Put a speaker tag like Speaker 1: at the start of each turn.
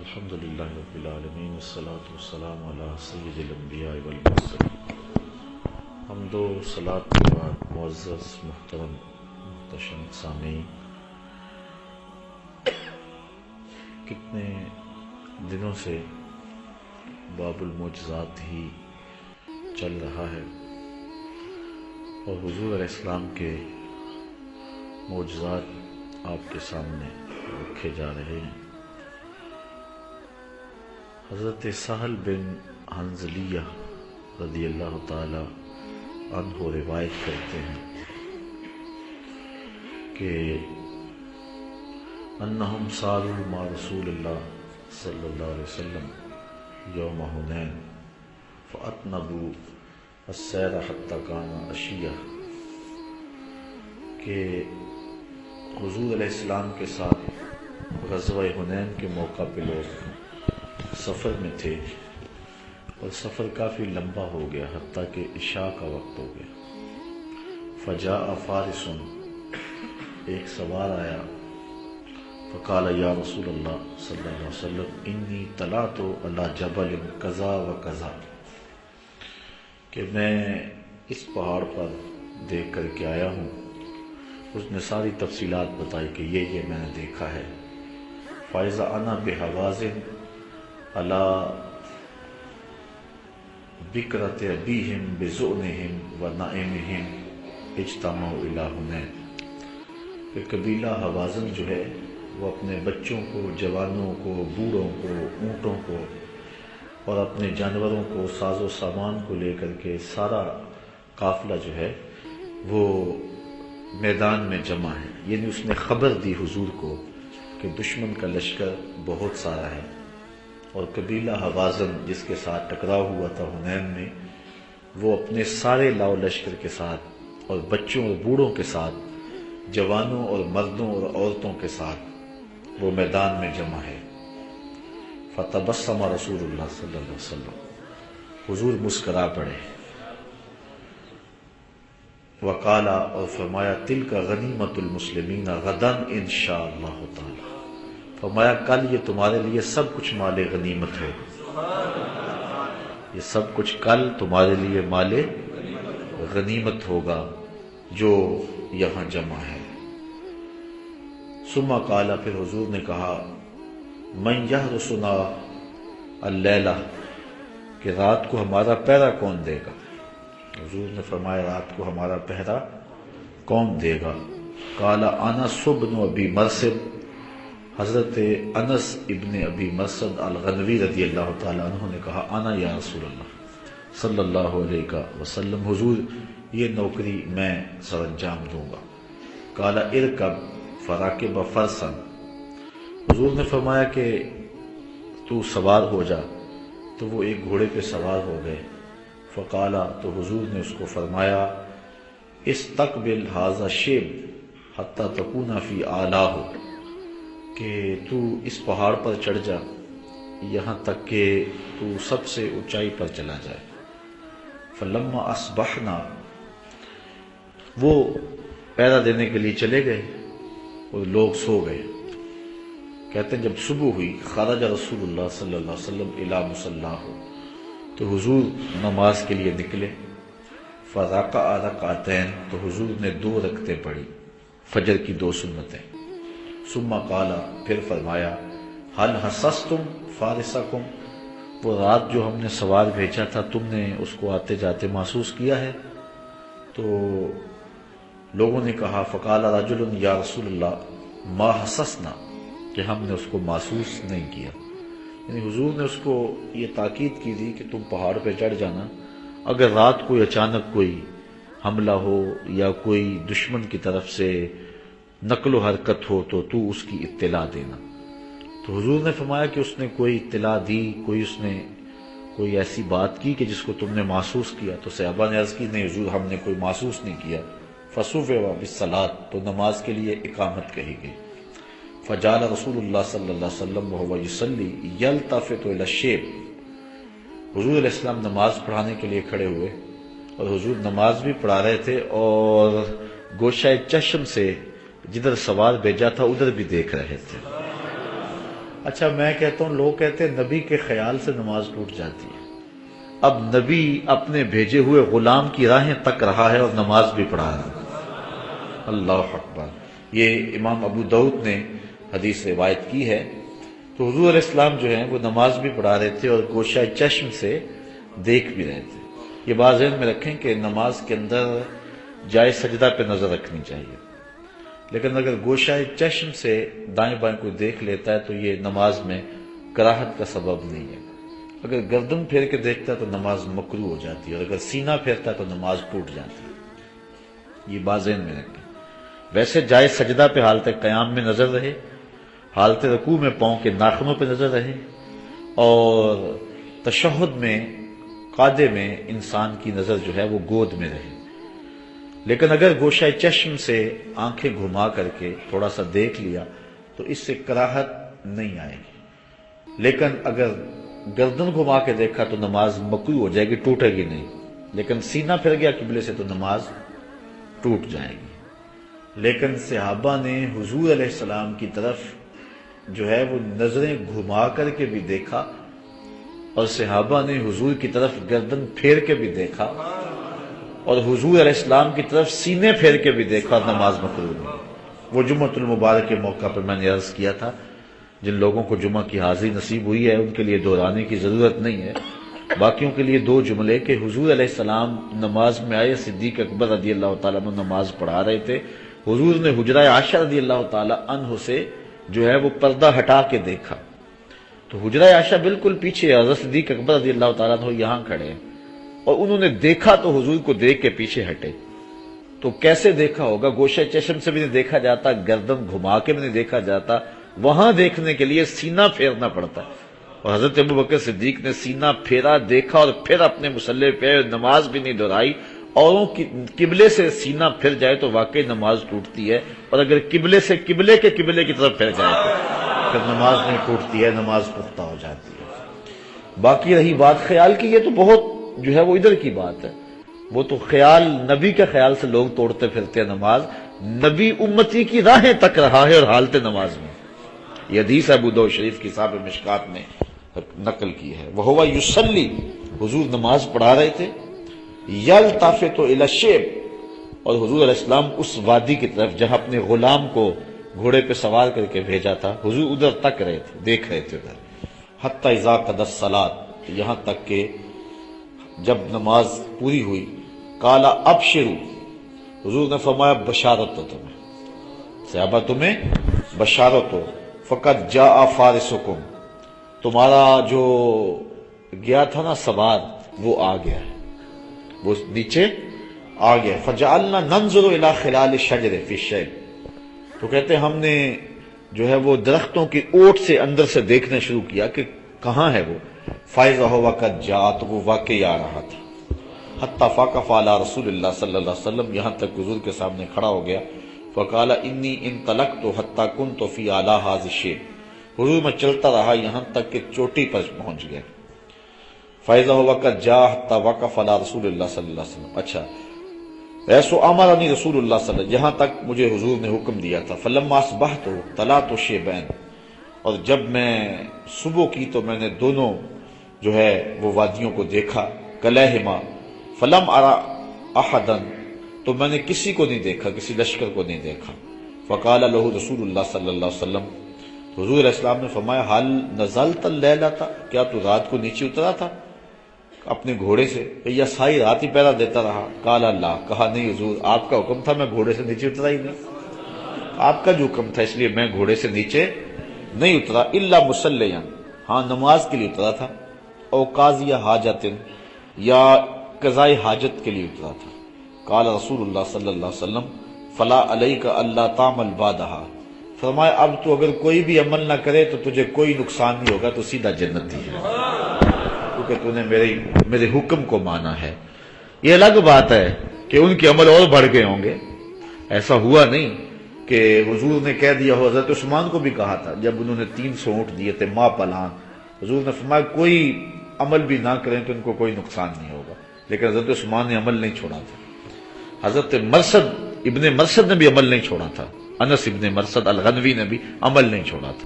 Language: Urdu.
Speaker 1: الحمد للہ رب العالمین والصلاة والسلام علی سید الانبیاء والمرسلین۔ حمد و صلاۃ کے بعد معزز محترم محتشم سامعین، کتنے دنوں سے باب المعجزات ہی چل رہا ہے اور حضور علیہ السلام کے معجزات آپ کے سامنے رکھے جا رہے ہیں۔ حضرت سہل بن حنظلیہ رضی اللہ تعالی عنہ روایت کرتے ہیں کہ انہم ساروا مع رسول اللہ صلی اللہ علیہ وسلم یوم حنین فاطنبوا السیر حتی کان عشیہ، کہ حضور علیہ السلام کے ساتھ غزوہ حنین کے موقع پہ لوگ سفر میں تھے اور سفر کافی لمبا ہو گیا حتیٰ کہ عشاء کا وقت ہو گیا۔ فجاء فارس، ایک سوار آیا، فقال یا رسول اللہ صلی اللہ علیہ وسلم انی طلعت علی جبل کذا و کذا، کہ میں اس پہاڑ پر دیکھ کر کے آیا ہوں۔ اس نے ساری تفصیلات بتائی کہ یہ میں نے دیکھا ہے۔ فاذا انا بحوازن علی بکرۃ ابیہم بزؤنہم ونعیمہم اجتمعوا الی حنین، کہ قبیلہ حوازن جو ہے وہ اپنے بچوں کو، جوانوں کو، بوڑھوں کو، اونٹوں کو اور اپنے جانوروں کو، ساز و سامان کو لے کر کے سارا قافلہ جو ہے وہ میدان میں جمع ہے۔ یعنی اس نے خبر دی حضور کو کہ دشمن کا لشکر بہت سارا ہے، اور قبیلہ حوازن جس کے ساتھ ٹکراؤ ہوا تھا حنین میں، وہ اپنے سارے لاؤ لشکر کے ساتھ اور بچوں اور بوڑھوں کے ساتھ، جوانوں اور مردوں اور عورتوں کے ساتھ وہ میدان میں جمع ہے۔ فتبسم رسول اللہ صلی اللہ علیہ وسلم، حضور مسکرا پڑے، وقالا، اور فرمایا تلک غنیمت المسلمین غدا انشاءاللہ تعالی، فرمایا کل یہ تمہارے لیے سب کچھ مال غنیمت ہے، یہ سب کچھ کل تمہارے لیے مال غنیمت ہوگا جو یہاں جمع ہے۔ ثم قال، پھر حضور نے کہا من یحرسنا اللیلہ، کہ رات کو ہمارا پہرا کون دے گا؟ حضور نے فرمایا رات کو ہمارا پہرا کون دے گا؟ قال انس بن ابی مرثد، حضرت انس ابن ابی مرثد الغنوی رضی اللہ تعالیٰ عنہ نے کہا انا یا رسول اللہ صلی اللہ علیہ وسلم، حضور یہ نوکری میں سر انجام دوں گا۔ قال ارکب فراکب فرسا، حضور نے فرمایا کہ تو سوار ہو جا، تو وہ ایک گھوڑے پہ سوار ہو گئے۔ فقال، تو حضور نے اس کو فرمایا استقبل ھذا الشیب حتی تکون فی اعلاہ، کہ تو اس پہاڑ پر چڑھ جا یہاں تک کہ تو سب سے اونچائی پر چلا جائے۔ فلما اصبحنا، وہ پہرا دینے کے لیے چلے گئے اور لوگ سو گئے۔ کہتے ہیں جب صبح ہوئی خرج رسول اللہ صلی اللہ علیہ وسلم الی مصلاہ، تو حضور نماز کے لیے نکلے۔ فرکع رکعتین، تو حضور نے 2 رکعتیں پڑھی، فجر کی 2 سنتیں۔ ثم قال، پھر فرمایا هل حسستم فارسکم، وہ رات جو ہم نے سوار بھیجا تھا تم نے اس کو آتے جاتے محسوس کیا ہے؟ تو لوگوں نے کہا فقال رجل یا رسول اللہ ما حسسنا، کہ ہم نے اس کو محسوس نہیں کیا۔ یعنی حضور نے اس کو یہ تاکید کی تھی کہ تم پہاڑ پہ چڑھ جانا، اگر رات کوئی اچانک کوئی حملہ ہو یا کوئی دشمن کی طرف سے نقل و حرکت ہو تو اس کی اطلاع دینا۔ تو حضور نے فرمایا کہ اس نے کوئی اطلاع دی، اس نے کوئی ایسی بات کی کہ جس کو تم نے محسوس کیا؟ تو صحابہ نے عرض کی نہیں حضور ہم نے کوئی محسوس نہیں کیا۔ فصف بالصلاۃ، تو نماز کے لیے اقامت کہی گئی۔ فجعل رسول اللہ صلی اللہ علیہ وسلم وهو یصلی یلتفت الی الشیب، حضور علیہ السلام نماز پڑھانے کے لیے کھڑے ہوئے اور حضور نماز بھی پڑھا رہے تھے اور گوشہ چشم سے جدھر سوار بھیجا تھا ادھر بھی دیکھ رہے تھے۔ اچھا میں کہتا ہوں لوگ کہتے ہیں نبی کے خیال سے نماز ٹوٹ جاتی ہے. اب نبی اپنے بھیجے ہوئے غلام کی راہیں تک رہا ہے اور نماز بھی پڑھا رہا ہے. اللہ اکبر. یہ امام ابو داؤد نے حدیث روایت کی ہے. تو حضور علیہ السلام جو ہیں وہ نماز بھی پڑھا رہے تھے اور گوشہ چشم سے دیکھ بھی رہے تھے. یہ بات ذہن میں رکھیں کہ نماز کے اندر جائے سجدہ پہ نظر رکھنی چاہیے، لیکن اگر گوشہ چشم سے دائیں بائیں کوئی دیکھ لیتا ہے تو یہ نماز میں کراہت کا سبب نہیں ہے. اگر گردن پھیر کے دیکھتا ہے تو نماز مکروہ ہو جاتی ہے، اور اگر سینہ پھیرتا ہے تو نماز ٹوٹ جاتی ہے. یہ بات ذہن میں رکھیں. ویسے جائے سجدہ پہ حالت قیام میں نظر رہے، حالت رکوع میں پاؤں کے ناخنوں پہ نظر رہے، اور تشہد میں قعدے میں انسان کی نظر جو ہے وہ گود میں رہے. لیکن اگر گوشہ چشم سے آنکھیں گھما کر کے تھوڑا سا دیکھ لیا تو اس سے کراہت نہیں آئے گی. لیکن اگر گردن گھما کے دیکھا تو نماز مکروہ ہو جائے گی، ٹوٹے گی نہیں. لیکن سینہ پھر گیا قبلے سے تو نماز ٹوٹ جائے گی. لیکن صحابہ نے حضور علیہ السلام کی طرف جو ہے وہ نظریں گھما کر کے بھی دیکھا، اور صحابہ نے حضور کی طرف گردن پھیر کے بھی دیکھا، اور حضور علیہ السلام کی طرف سینے پھیر کے بھی دیکھا، اور نماز مکروہ نہیں. وہ جمعۃ المبارک کے موقع پر میں نے عرض کیا تھا، جن لوگوں کو جمعہ کی حاضری نصیب ہوئی ہے ان کے لیے دہرانے کی ضرورت نہیں ہے. باقیوں کے لیے دو جملے کہ حضور علیہ السلام نماز میں آئے، صدیق اکبر رضی اللہ تعالیٰ عنہ نماز پڑھا رہے تھے. حضور نے حجرہ عائشہ رضی اللہ تعالیٰ عنہ سے جو ہے وہ پردہ ہٹا کے دیکھا تو حجرہ عائشہ بالکل پیچھے، حضرت صدیق اکبر رضی اللہ تعالیٰ عنہ یہاں کھڑے ہیں، اور انہوں نے دیکھا تو حضور کو دیکھ کے پیچھے ہٹے. تو کیسے دیکھا ہوگا؟ گوشہ چشم سے بھی نہیں دیکھا جاتا، گردن گھما کے بھی نہیں دیکھا جاتا. وہاں دیکھنے کے لیے سینہ پھیرنا پڑتا ہے، اور حضرت ابوبکر صدیق نے سینہ پھیرا، دیکھا، اور پھر اپنے مصلی پہ نماز بھی نہیں دہرائی. اوروں کی قبلے سے سینہ پھر جائے تو واقعی نماز ٹوٹتی ہے، اور اگر قبلے سے قبلے کی طرف پھر جائے تو پھر نماز نہیں ٹوٹتی ہے، نماز پختہ ہو جاتی ہے. باقی رہی بات خیال کی، یہ تو بہت جو ہے وہ ادھر کی بات ہے. وہ تو خیال، نبی کے خیال سے لوگ توڑتے پھرتے ہیں نماز. نبی امتی کی راہیں تک رہا ہے اور حالت نماز میں. یہ حدیث ابو داؤد شریف کی صاحب مشکات نے نقل کی ہے. وہو یصلی، حضور نماز پڑھا رہے تھے. یلتفت الی الشیب، اور حضور علیہ السلام اس وادی کی طرف جہاں اپنے غلام کو گھوڑے پہ سوار کر کے بھیجا تھا، حضور ادھر تک رہے تھے، دیکھ رہے تھے ادھر. حتی اذا قضى الصلاۃ، یہاں تک کہ جب نماز پوری ہوئی، قال ابشروا، حضور نے فرمایا بشارت ہو تمہیں، صحابہ تمہیں بشارت ہو. فقد جاء فارسکم، تمہارا جو گیا تھا نا سوار وہ آ گیا ہے، وہ نیچے آ گیا. فجعلنا ننظر الى خلال الشجر فی الشیب، تو کہتے ہیں ہم نے جو ہے وہ درختوں کی اوٹ سے اندر سے دیکھنا شروع کیا کہ کہاں ہے وہ. فائزہ ہوا قد جاء، تو وہ واقعی آ رہا تھا. حتی فاقف علی رسول اللہ صلی اللہ علیہ وسلم، یہاں تک حضور کے سامنے کھڑا ہو گیا. فقال انی انطلقت حتی کنت فی اعلی ھذا الشیب، حضور میں چلتا رہا یہاں تک کہ چوٹی پر پہنچ گیا. فائزہ ہوا قد جاء حتی وقف علی رسول اللہ صلی اللہ علیہ وسلم. اچھا ایسو امرنی رسول اللہ صلی اللہ علیہ وسلم، یہاں تک مجھے حضور نے حکم دیا تھا. فلما اصبحت طلعت شیبین، اور جب میں صبح کی تو میں نے دونوں جو ہے وہ وادیوں کو دیکھا. کلہما فلم ارى احدا، تو میں نے کسی کو نہیں دیکھا، کسی لشکر کو نہیں دیکھا. فقال له رسول اللہ صلی اللہ علیہ وسلم، تو حضور علیہ السلام نے فرمایا حل نزلت اللیلۃ، کیا تو رات کو نیچے اترا تھا اپنے گھوڑے سے، یا ساری رات ہی پہرا دیتا رہا؟ قال اللہ، کہا نہیں حضور، آپ کا حکم تھا، میں گھوڑے سے نیچے اترا ہی نہیں. آپ کا جو حکم تھا اس لیے میں گھوڑے سے نیچے نہیں اترا. الا مصلیاں، ہاں نماز کے لیے اترا تھا. او قاضی حاجت، یا قضاء حاجت کے لیے اترا تھا. قال رسول اللہ صلی اللہ علیہ وسلم فلا علیک اللہ تعمل بعدہا، فرمایا اب تو اگر کوئی بھی عمل نہ کرے تو تجھے کوئی نقصان نہیں ہوگا، تو سیدھا جنتی ہے، کیونکہ تو نے میرے حکم کو مانا ہے. یہ الگ بات ہے کہ ان کے عمل اور بڑھ گئے ہوں گے. ایسا ہوا نہیں کہ حضور نے کہہ دیا ہو. حضرت عثمان کو بھی کہا تھا جب انہوں نے 300 اونٹ دیے تھے ماں پلان، حضور نے فرمایا کوئی عمل بھی نہ کریں تو ان کو کوئی نقصان نہیں ہوگا. لیکن حضرت عثمان نے عمل نہیں چھوڑا تھا. حضرت ابن مرثد نے بھی عمل نہیں چھوڑا تھا. انس ابن مرثد الغنوی نے بھی عمل نہیں چھوڑا تھا.